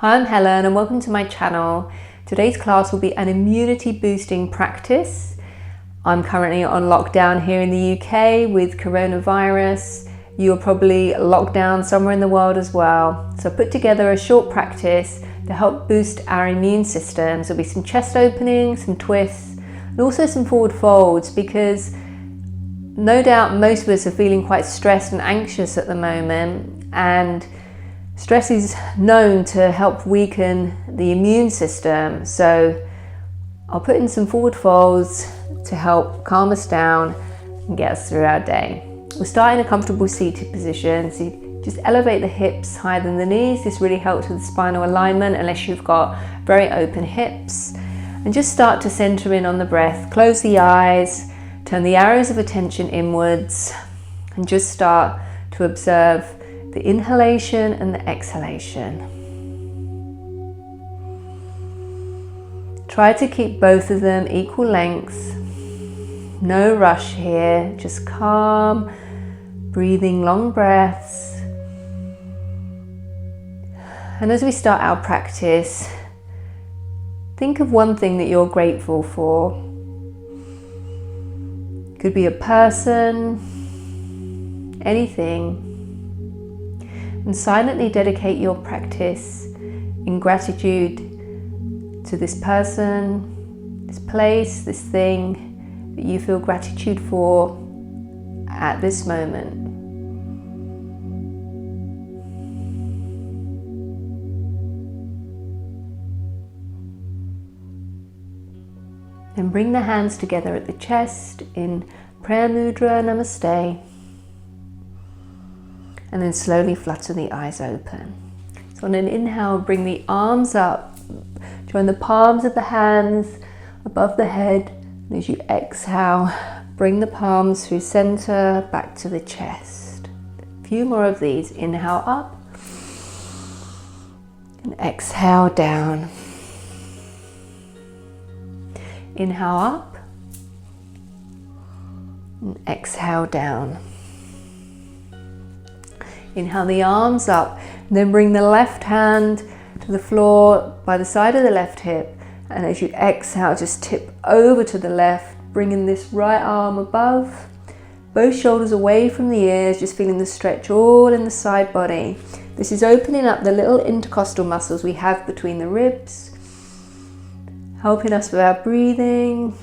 Hi, I'm Helen and welcome to my channel. Today's class will be an immunity boosting practice. I'm currently on lockdown here in the UK with coronavirus. You're probably locked down somewhere in the world as well. So I put together a short practice to help boost our immune system. So there'll be some chest openings, some twists, and also some forward folds, because no doubt most of us are feeling quite stressed and anxious at the moment, and stress is known to help weaken the immune system. So I'll put in some forward folds to help calm us down and get us through our day. We'll start in a comfortable seated position. So you just elevate the hips higher than the knees. This really helps with spinal alignment unless you've got very open hips. And just start to center in on the breath. Close the eyes, turn the arrows of attention inwards, and just start to observe the inhalation and the exhalation. Try to keep both of them equal length. No rush here, just calm, breathing long breaths. And as we start our practice, think of one thing that you're grateful for. Could be a person, anything. And silently dedicate your practice in gratitude to this person, this place, this thing that you feel gratitude for at this moment. Then bring the hands together at the chest in Prayer Mudra Namaste. And then slowly flutter the eyes open. So on an inhale, bring the arms up, join the palms of the hands above the head. And as you exhale, bring the palms through center back to the chest. A few more of these. Inhale up and exhale down. Inhale up and exhale down. Inhale the arms up, and then bring the left hand to the floor by the side of the left hip. And as you exhale, just tip over to the left, bringing this right arm above, both shoulders away from the ears, just feeling the stretch all in the side body. This is opening up the little intercostal muscles we have between the ribs, helping us with our breathing.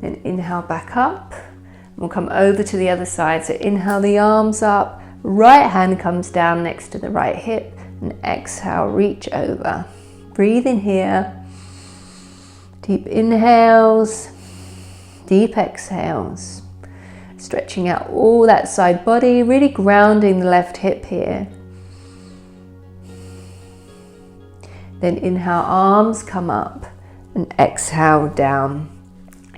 Then inhale back up. We'll come over to the other side. So inhale the arms up, right hand comes down next to the right hip, and exhale, reach over. Breathe in here. Deep inhales, deep exhales. Stretching out all that side body, really grounding the left hip here. Then inhale, arms come up, and exhale down.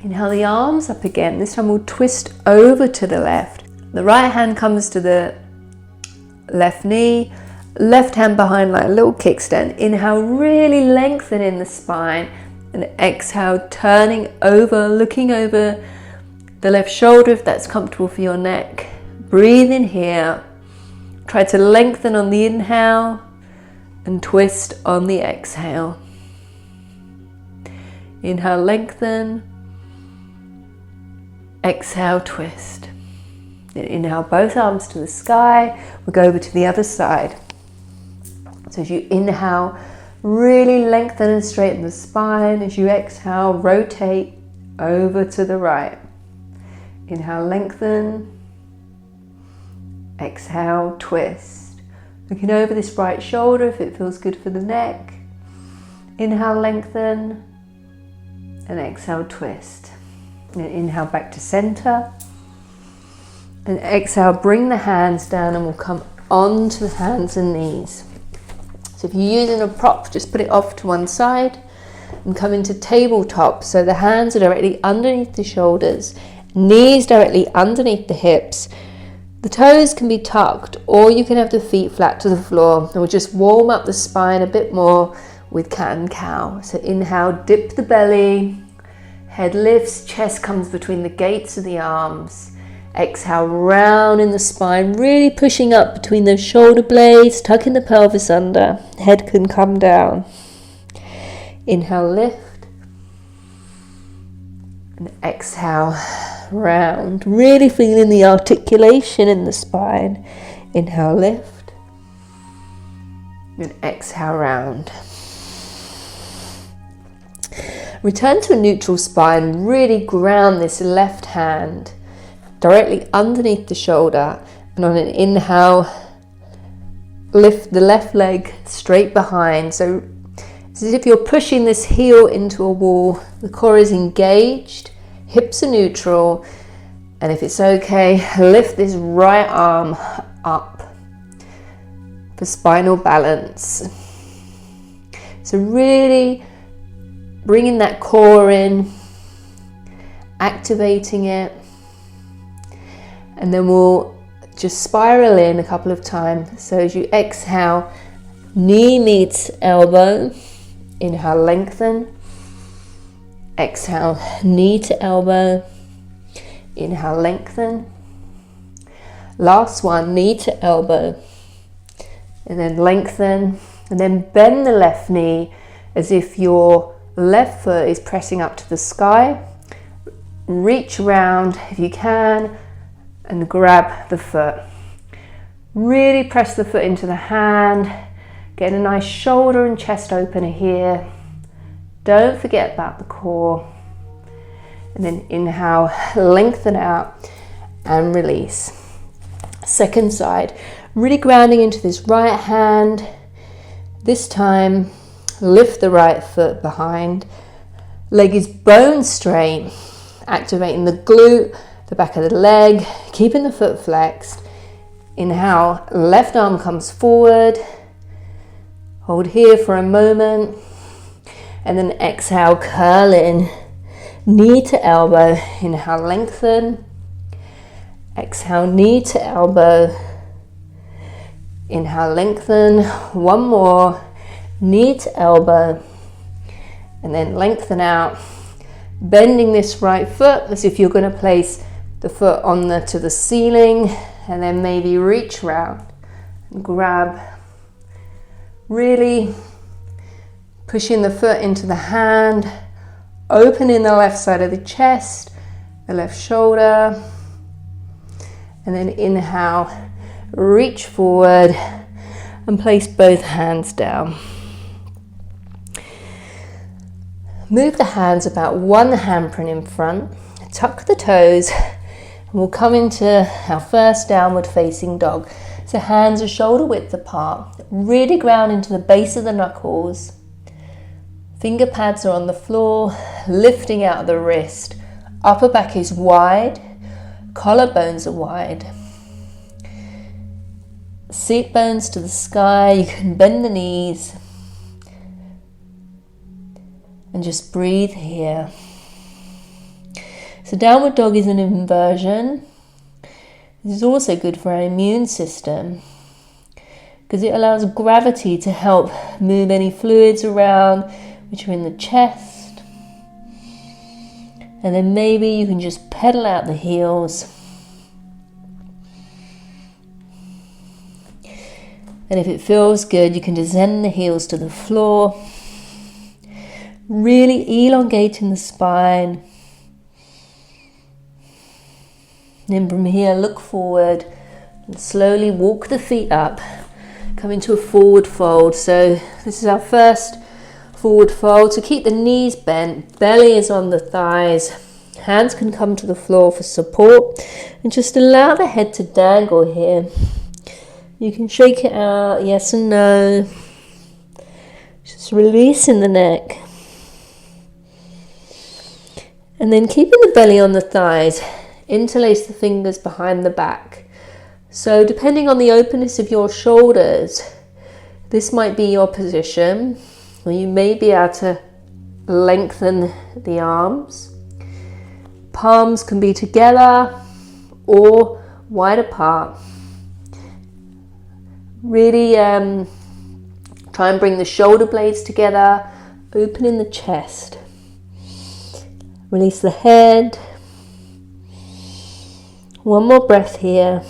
Inhale the arms up again. This time we'll twist over to the left. The right hand comes to the left knee, left hand behind like a little kickstand. Inhale, really lengthen in the spine, and exhale, turning over, looking over the left shoulder if that's comfortable for your neck. Breathe in here. Try to lengthen on the inhale and twist on the exhale. Inhale, lengthen. Exhale, twist. Then inhale both arms to the sky. We'll go over to the other side. So as you inhale, really lengthen and straighten the spine. As you exhale, rotate over to the right. Inhale, lengthen. Exhale, twist. Looking over this right shoulder if it feels good for the neck. Inhale, lengthen. And exhale, twist. And inhale back to center. And exhale, bring the hands down, and we'll come onto the hands and knees. So if you're using a prop, just put it off to one side and come into tabletop. So the hands are directly underneath the shoulders, knees directly underneath the hips. The toes can be tucked, or you can have the feet flat to the floor. And we'll just warm up the spine a bit more with cat and cow. So inhale, dip the belly. Head lifts, chest comes between the gates of the arms. Exhale, round in the spine, really pushing up between those shoulder blades, tucking the pelvis under, head can come down. Inhale, lift, and exhale, round, really feeling the articulation in the spine. Inhale, lift, and exhale, round. Return to a neutral spine, really ground this left hand directly underneath the shoulder, and on an inhale, lift the left leg straight behind. So it's as if you're pushing this heel into a wall, the core is engaged, hips are neutral, and if it's okay, lift this right arm up for spinal balance. So really bringing that core in, activating it, and then we'll just spiral in a couple of times. So as you exhale, knee meets elbow, inhale, lengthen, exhale, knee to elbow, inhale, lengthen. Last one, knee to elbow, and then lengthen, and then bend the left knee as if your left foot is pressing up to the sky. Reach around if you can and grab the foot. Really press the foot into the hand, get a nice shoulder and chest opener here. Don't forget about the core. And then inhale, lengthen out and release. Second side, really grounding into this right hand. This time, lift the right foot behind. Leg is bone straight, activating the glute, the back of the leg, keeping the foot flexed. Inhale, left arm comes forward. Hold here for a moment. And then exhale, curl in. Knee to elbow. Inhale, lengthen. Exhale, knee to elbow. Inhale, lengthen. One more. Knee to elbow. And then lengthen out. Bending this right foot as if you're going to place the foot to the ceiling, and then maybe reach round and grab. Really pushing the foot into the hand, opening the left side of the chest, the left shoulder, and then inhale, reach forward and place both hands down. Move the hands about one handprint in front, tuck the toes, and we'll come into our first downward facing dog. So hands are shoulder width apart, really ground into the base of the knuckles. Finger pads are on the floor, lifting out of the wrist. Upper back is wide, collarbones are wide. Seat bones to the sky, you can bend the knees. And just breathe here. So downward dog is an inversion. This is also good for our immune system because it allows gravity to help move any fluids around which are in the chest. And then maybe you can just pedal out the heels. And if it feels good, you can descend the heels to the floor. Really elongating the spine. Then from here, look forward and slowly walk the feet up. Come into a forward fold. So this is our first forward fold. So keep the knees bent, belly is on the thighs. Hands can come to the floor for support. And just allow the head to dangle here. You can shake it out, yes and no. Just releasing the neck. And then keeping the belly on the thighs. Interlace the fingers behind the back. So depending on the openness of your shoulders, this might be your position, or you may be able to lengthen the arms. Palms can be together or wide apart. Really try and bring the shoulder blades together, opening the chest. Release the head. One more breath here.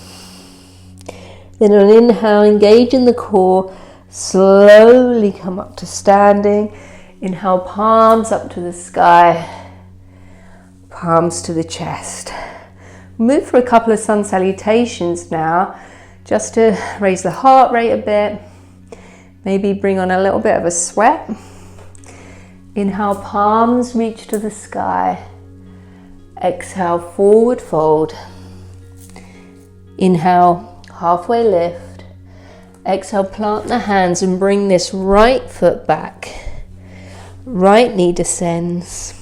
Then on an inhale, engage in the core. Slowly come up to standing. Inhale, palms up to the sky. Palms to the chest. Move for a couple of sun salutations now, just to raise the heart rate a bit. Maybe bring on a little bit of a sweat. Inhale, palms reach to the sky. Exhale, forward fold. Inhale, halfway lift. Exhale, plant the hands and bring this right foot back. Right knee descends.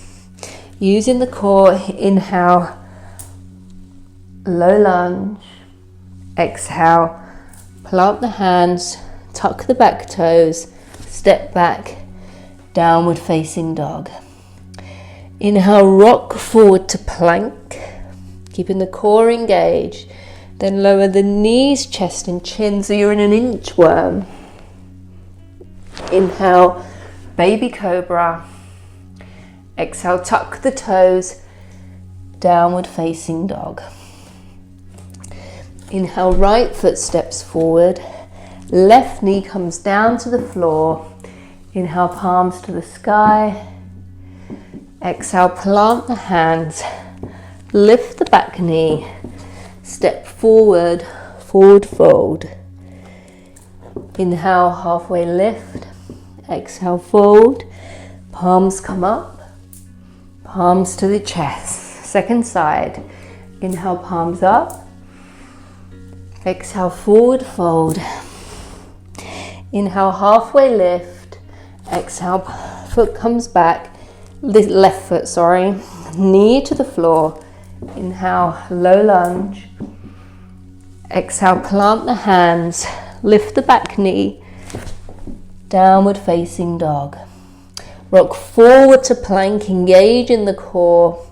Using the core, inhale, low lunge. Exhale, plant the hands, tuck the back toes, step back, downward facing dog. Inhale, rock forward to plank, keeping the core engaged. Then lower the knees, chest and chin so you're in an inchworm. Inhale, baby cobra. Exhale, tuck the toes, downward facing dog. Inhale, right foot steps forward. Left knee comes down to the floor. Inhale, palms to the sky. Exhale, plant the hands. Lift the back knee. Step forward, forward fold. Inhale, halfway lift. Exhale, fold. Palms come up. Palms to the chest. Second side. Inhale, palms up. Exhale, forward fold. Inhale, halfway lift. Exhale, foot comes back. Left foot, sorry. Knee to the floor. Inhale, low lunge. Exhale, plant the hands. Lift the back knee. Downward facing dog. Rock forward to plank, engage in the core.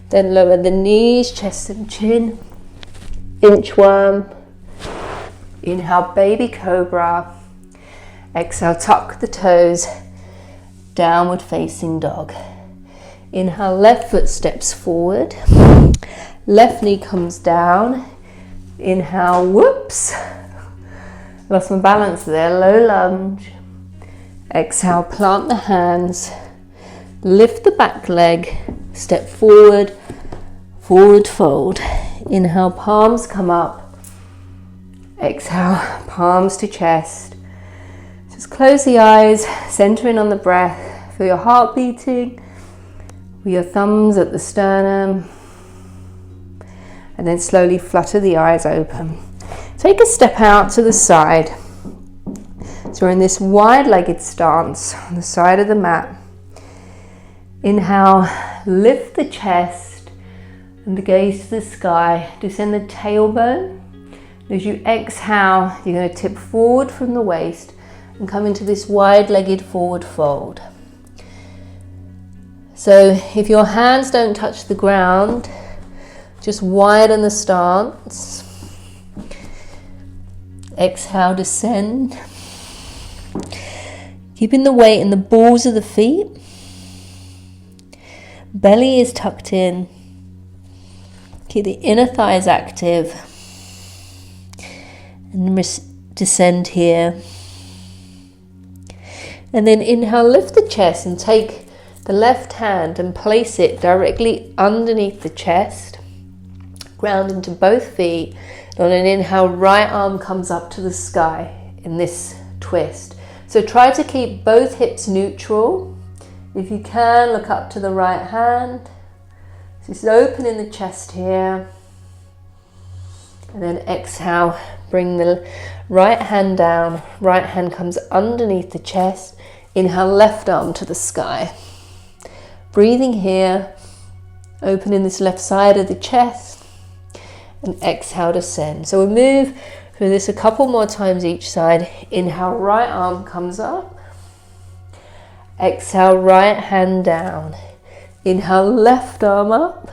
Then lower the knees, chest and chin. Inchworm. Inhale, baby cobra. Exhale, tuck the toes. Downward facing dog. Inhale, left foot steps forward. Left knee comes down. Inhale, whoops. Lost my balance there, low lunge. Exhale, plant the hands. Lift the back leg. Step forward, forward fold. Inhale, palms come up. Exhale, palms to chest. Just close the eyes, center in on the breath. Feel your heart beating. With your thumbs at the sternum. And then slowly flutter the eyes open. Take a step out to the side. So we're in this wide-legged stance on the side of the mat. Inhale, lift the chest and gaze to the sky. Descend the tailbone. As you exhale, you're going to tip forward from the waist and come into this wide-legged forward fold. So if your hands don't touch the ground, just widen the stance. Exhale, descend. Keeping the weight in the balls of the feet. Belly is tucked in. Keep the inner thighs active. And descend here. And then inhale, lift the chest and take the left hand and place it directly underneath the chest. Ground into both feet. On an inhale, right arm comes up to the sky in this twist. So try to keep both hips neutral. If you can, look up to the right hand. So just open in the chest here. And then exhale, bring the right hand down. Right hand comes underneath the chest. Inhale, left arm to the sky. Breathing here. Open in this left side of the chest. And exhale, descend. So we'll move through this a couple more times each side. Inhale, right arm comes up. Exhale, right hand down. Inhale, left arm up.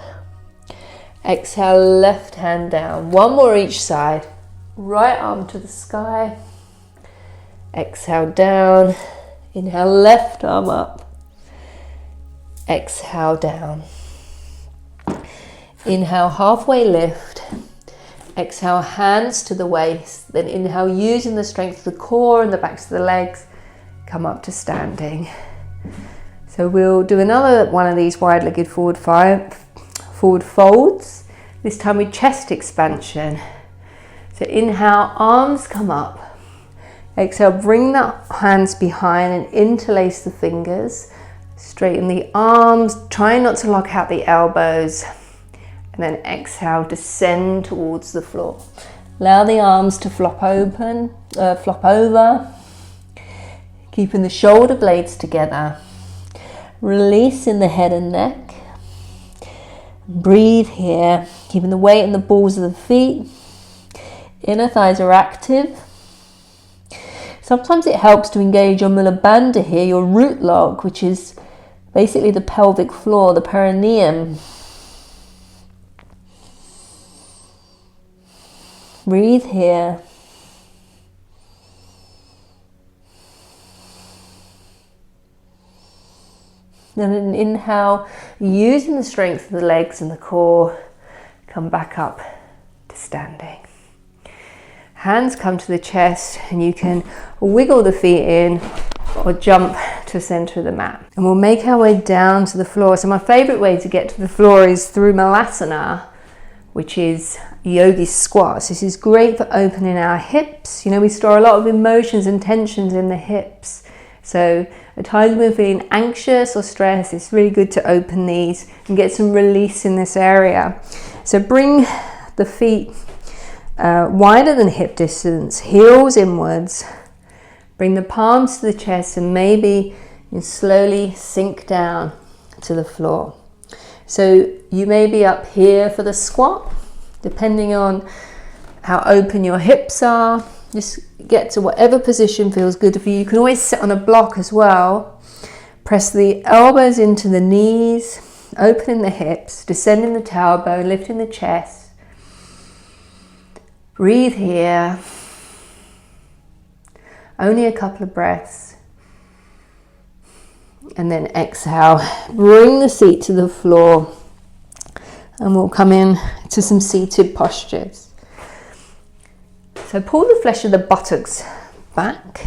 Exhale, left hand down. One more each side. Right arm to the sky. Exhale, down. Inhale, left arm up. Exhale, down. Inhale, halfway lift. Exhale, hands to the waist. Then inhale, using the strength of the core and the backs of the legs, come up to standing. So we'll do another one of these wide-legged forward folds, this time with chest expansion. So inhale, arms come up. Exhale, bring the hands behind and interlace the fingers. Straighten the arms, try not to lock out the elbows. And then exhale, descend towards the floor. Allow the arms to flop over, keeping the shoulder blades together. Releasing the head and neck. Breathe here, keeping the weight in the balls of the feet. Inner thighs are active. Sometimes it helps to engage your Mula Bandha here, your root log, which is basically the pelvic floor, the perineum. Breathe here. Then an inhale, using the strength of the legs and the core, come back up to standing. Hands come to the chest and you can wiggle the feet in or jump to the center of the mat. And we'll make our way down to the floor. So my favorite way to get to the floor is through Malasana, which is yogi squats. This is great for opening our hips. You know, we store a lot of emotions and tensions in the hips. So at times when we're feeling anxious or stressed, it's really good to open these and get some release in this area. So bring the feet wider than hip distance, heels inwards. Bring the palms to the chest and maybe you slowly sink down to the floor. So you may be up here for the squat, depending on how open your hips are. Just get to whatever position feels good for you. You can always sit on a block as well. Press the elbows into the knees, opening the hips, descending the tailbone, lifting the chest. Breathe here. Only a couple of breaths. And then exhale. Bring the seat to the floor. And we'll come in to some seated postures. So pull the flesh of the buttocks back.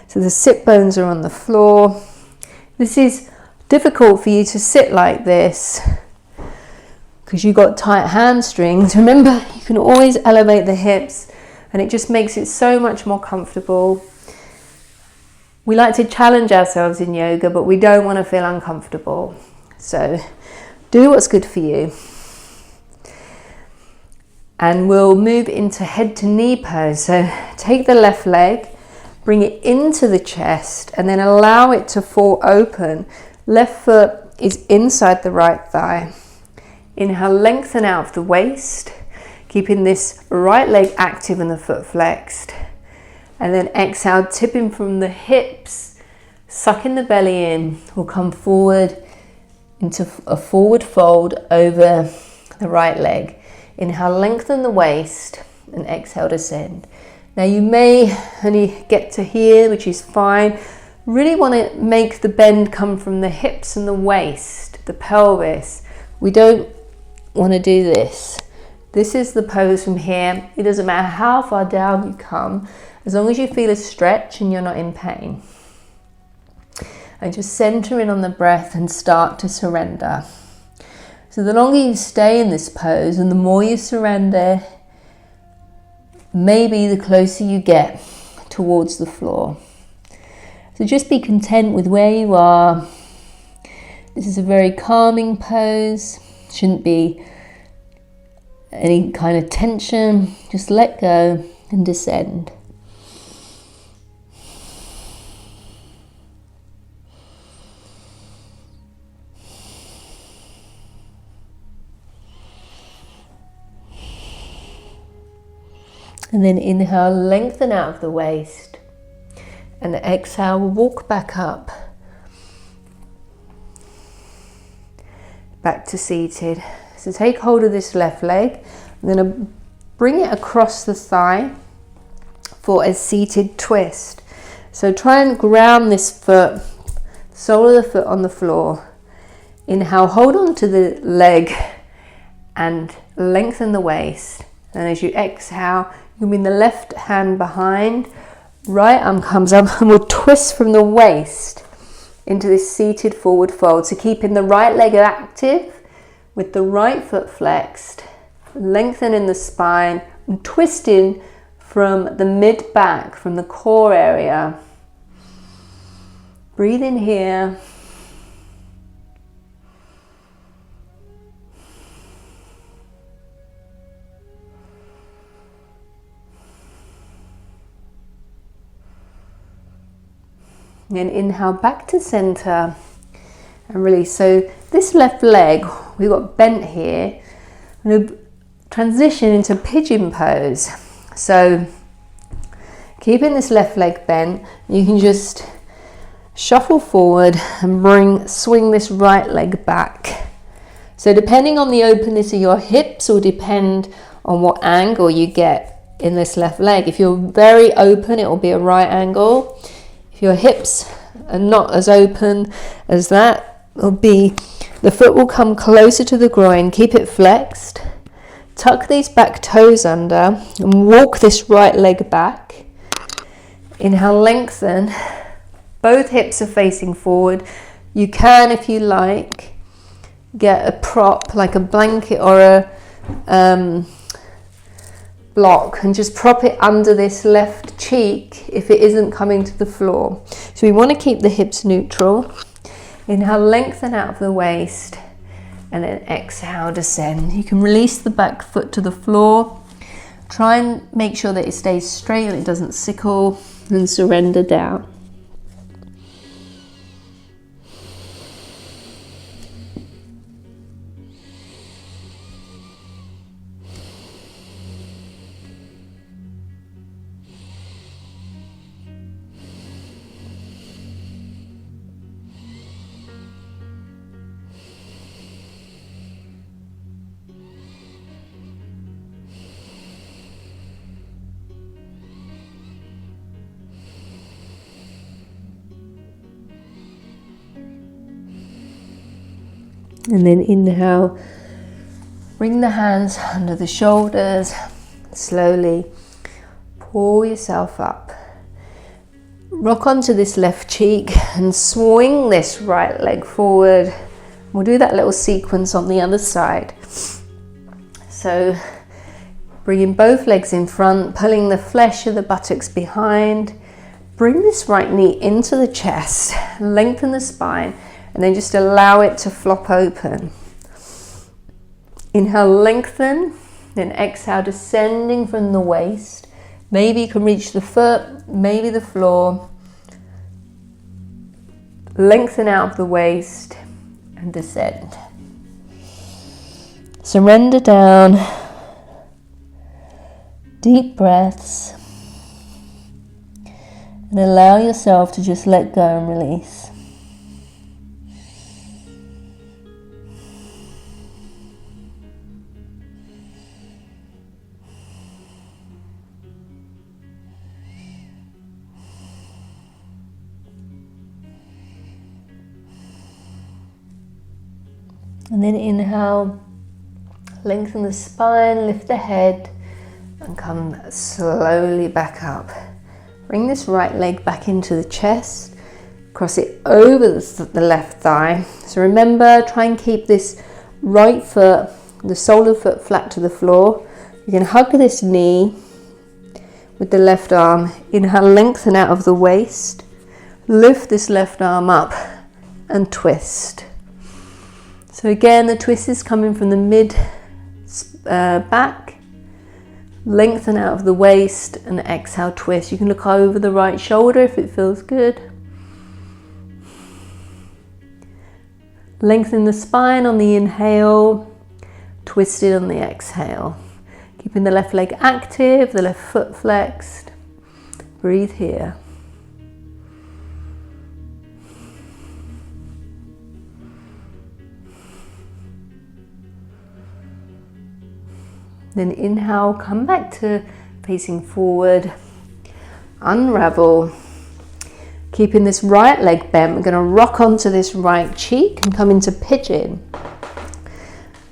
So the sit bones are on the floor. This is difficult for you to sit like this because you've got tight hamstrings. Remember, you can always elevate the hips and it just makes it so much more comfortable. We like to challenge ourselves in yoga, but we don't want to feel uncomfortable. So do what's good for you. And we'll move into head to knee pose. So take the left leg, bring it into the chest, and then allow it to fall open. Left foot is inside the right thigh. Inhale, lengthen out of the waist, keeping this right leg active and the foot flexed. And then exhale, tipping from the hips, sucking the belly in. We'll come forward into a forward fold over the right leg. Inhale, lengthen the waist, and exhale, descend. Now you may only get to here, which is fine. Really want to make the bend come from the hips and the waist, the pelvis. We don't want to do this. This is the pose from here. It doesn't matter how far down you come, as long as you feel a stretch and you're not in pain. And just center in on the breath and start to surrender. So the longer you stay in this pose and the more you surrender, maybe the closer you get towards the floor. So just be content with where you are. This is a very calming pose. Shouldn't be any kind of tension. Just let go and descend. And then inhale, lengthen out of the waist. And exhale, walk back up. Back to seated. So take hold of this left leg. I'm going to bring it across the thigh for a seated twist. So try and ground this foot, sole of the foot on the floor. Inhale, hold on to the leg and lengthen the waist. And as you exhale, you bring the left hand behind, right arm comes up, and we'll twist from the waist into this seated forward fold. So keeping the right leg active with the right foot flexed, lengthening the spine and twisting from the mid back, from the core area. Breathe in here. And inhale back to center and release. So this left leg, we've got bent here. I'm going to transition into pigeon pose. So keeping this left leg bent, you can just shuffle forward and swing this right leg back. So depending on the openness of your hips will depend on what angle you get in this left leg. If you're very open, it will be a right angle. If your hips are not as open as that, the foot will come closer to the groin. Keep it flexed. Tuck these back toes under and walk this right leg back. Inhale, lengthen. Both hips are facing forward. You can, if you like, get a prop like a blanket or a block and just prop it under this left cheek if it isn't coming to the floor. So we want to keep the hips neutral. Inhale, lengthen out of the waist, and then exhale, descend. You can release the back foot to the floor. Try and make sure that it stays straight and it doesn't sickle, and surrender down. And then inhale, bring the hands under the shoulders, slowly pull yourself up. Rock onto this left cheek and swing this right leg forward. We'll do that little sequence on the other side. So bringing both legs in front, pulling the flesh of the buttocks behind. Bring this right knee into the chest, lengthen the spine, and then just allow it to flop open. Inhale, lengthen, then exhale, descending from the waist. Maybe you can reach the foot, maybe the floor. Lengthen out of the waist and descend. Surrender down. Deep breaths. And allow yourself to just let go and release. And then inhale, lengthen the spine, lift the head, and come slowly back up. Bring this right leg back into the chest, cross it over the left thigh. So remember, try and keep this right foot, the sole of the foot flat to the floor. You can hug this knee with the left arm. Inhale, lengthen out of the waist. Lift this left arm up and twist. So again, the twist is coming from the mid back. Lengthen out of the waist and exhale, twist. You can look over the right shoulder if it feels good. Lengthen the spine on the inhale, twist it on the exhale. Keeping the left leg active, the left foot flexed. Breathe here. Then inhale, come back to facing forward, unravel. Keeping this right leg bent, we're going to rock onto this right cheek and come into pigeon.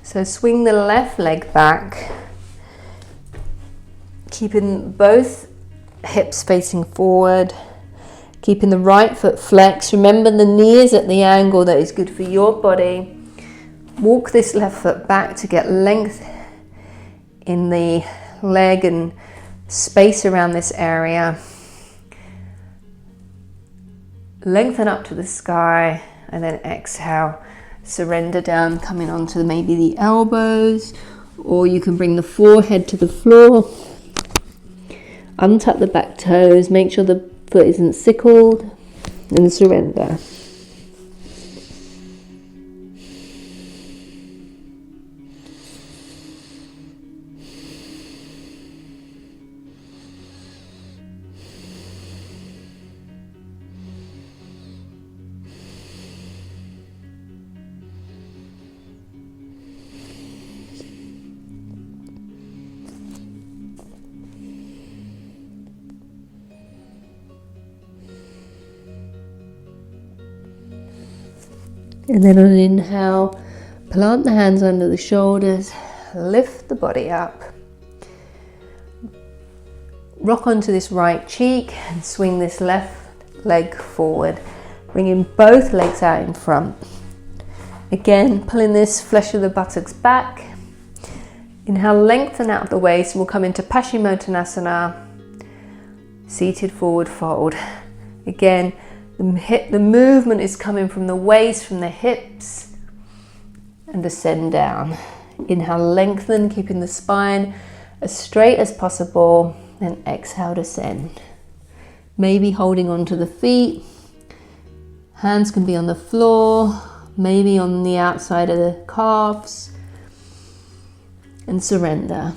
So swing the left leg back, Keeping both hips facing forward, keeping the right foot flexed. Remember, the knee is at the angle that is good for your body. Walk this left foot back to get length in the leg and space around this area. Lengthen up to the sky and then exhale. Surrender down, coming onto maybe the elbows, or you can bring the forehead to the floor. Untuck the back toes, make sure the foot isn't sickled, and surrender. And then on an inhale, plant the hands under the shoulders, lift the body up. Rock onto this right cheek and swing this left leg forward, bringing both legs out in front. Again, pulling this flesh of the buttocks back. Inhale, lengthen out the waist, and we'll come into Paschimottanasana, seated forward fold. Again, the movement is coming from the waist, from the hips, and descend down. Inhale, lengthen, keeping the spine as straight as possible, and exhale, descend. Maybe holding onto the feet. Hands can be on the floor, maybe on the outside of the calves, and surrender.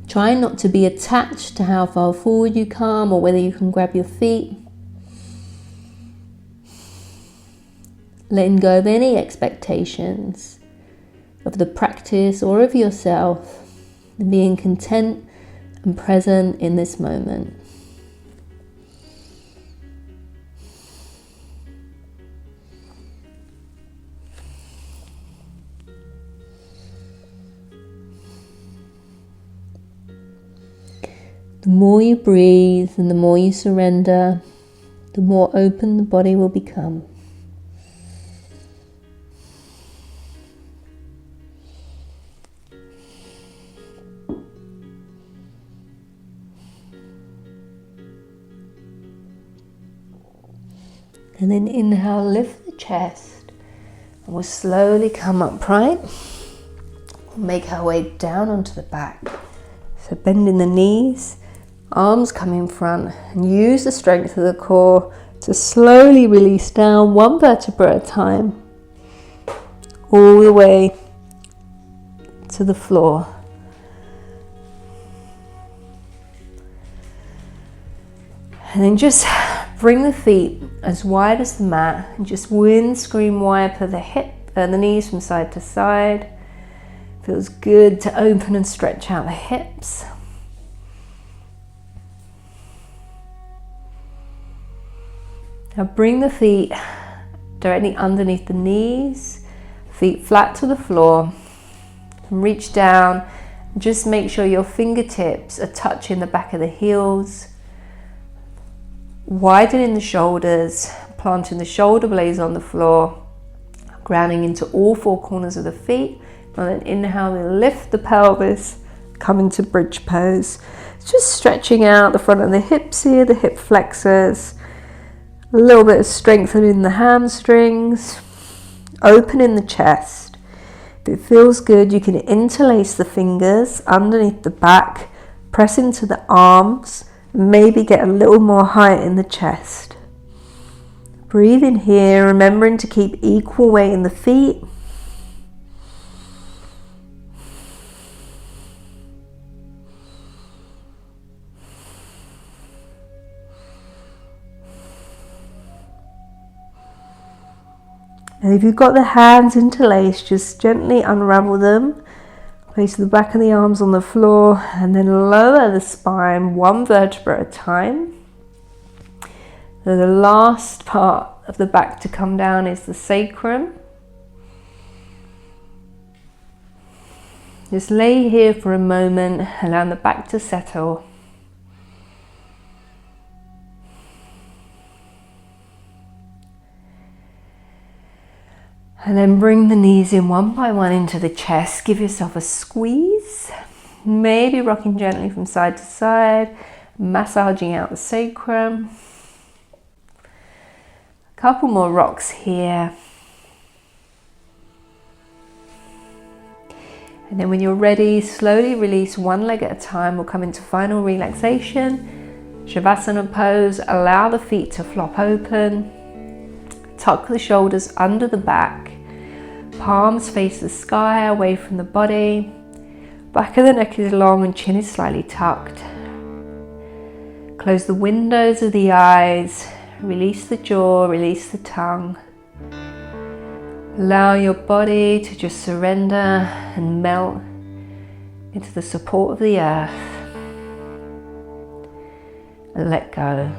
Try not to be attached to how far forward you come or whether you can grab your feet. Letting go of any expectations of the practice or of yourself, and being content and present in this moment. The more you breathe and the more you surrender, the more open the body will become. And then inhale, lift the chest, and we'll slowly come upright. We'll make our way down onto the back. So bending the knees, arms come in front, and use the strength of the core to slowly release down one vertebra at a time, all the way to the floor. And then just bring the feet as wide as the mat and just windscreen wiper the hip and the knees from side to side. Feels good to open and stretch out the hips. Now bring the feet directly underneath the knees, feet flat to the floor, and reach down. Just make sure your fingertips are touching the back of the heels. Widening the shoulders, planting the shoulder blades on the floor, grounding into all four corners of the feet. And then inhale, we lift the pelvis, come into bridge pose. Just stretching out the front of the hips here, the hip flexors. A little bit of strengthening the hamstrings, opening the chest. If it feels good, you can interlace the fingers underneath the back, press into the arms, maybe get a little more height in the chest. Breathe in here, remembering to keep equal weight in the feet. And if you've got the hands interlaced, just gently unravel them. Place the back of the arms on the floor and then lower the spine one vertebra at a time. So the last part of the back to come down is the sacrum. Just lay here for a moment, allowing the back to settle. And then bring the knees in one by one into the chest. Give yourself a squeeze. Maybe rocking gently from side to side, massaging out the sacrum. A couple more rocks here. And then when you're ready, slowly release one leg at a time. We'll come into final relaxation. Shavasana pose. Allow the feet to flop open. Tuck the shoulders under the back. Palms face the sky, away from the body. Back of the neck is long and chin is slightly tucked. Close the windows of the eyes. Release the jaw, release the tongue. Allow your body to just surrender and melt into the support of the earth. And let go.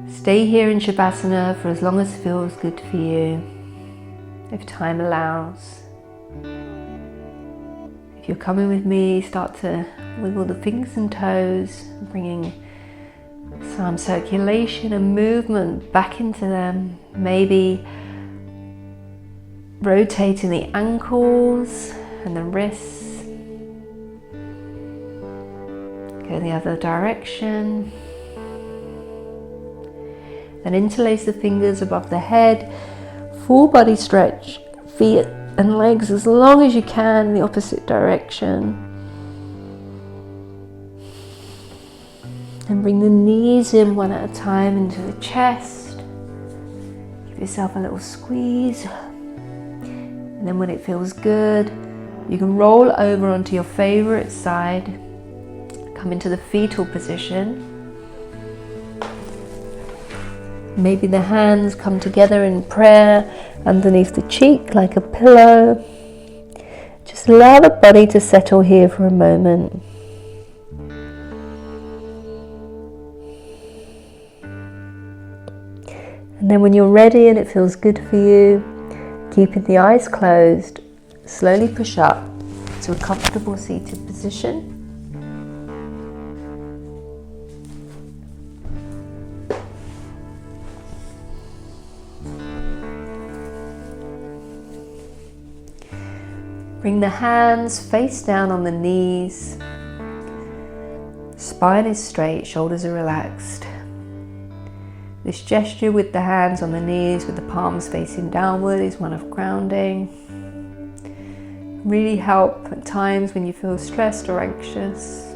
Stay here in Shavasana for as long as feels good for you, if time allows. If you're coming with me, start to wiggle the fingers and toes, bringing some circulation and movement back into them. Maybe rotating the ankles and the wrists. Go the other direction. Then interlace the fingers above the head, full body stretch, feet and legs as long as you can in the opposite direction. And bring the knees in one at a time into the chest. Give yourself a little squeeze. And then when it feels good, you can roll over onto your favorite side. Come into the fetal position. Maybe the hands come together in prayer underneath the cheek like a pillow. Just allow the body to settle here for a moment. And then when you're ready and it feels good for you, keeping the eyes closed, slowly push up to a comfortable seated position. Bring the hands face down on the knees. Spine is straight, shoulders are relaxed. This gesture with the hands on the knees, with the palms facing downward, is one of grounding. Really help at times when you feel stressed or anxious.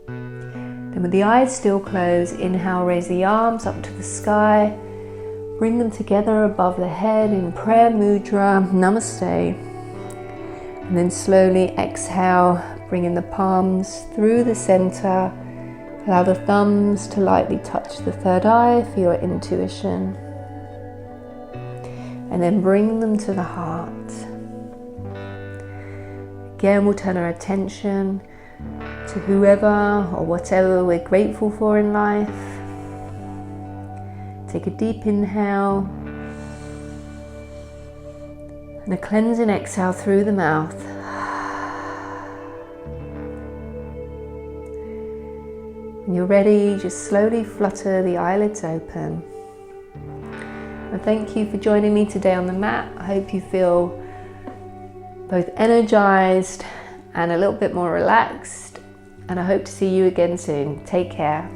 Then with the eyes still closed, inhale, raise the arms up to the sky. Bring them together above the head in prayer mudra, namaste. And then slowly exhale, bringing the palms through the center. Allow the thumbs to lightly touch the third eye for your intuition. And then bring them to the heart. Again, we'll turn our attention to whoever or whatever we're grateful for in life. Take a deep inhale and a cleansing exhale through the mouth. When you're ready, just slowly flutter the eyelids open. And thank you for joining me today on the mat. I hope you feel both energized and a little bit more relaxed. And I hope to see you again soon. Take care.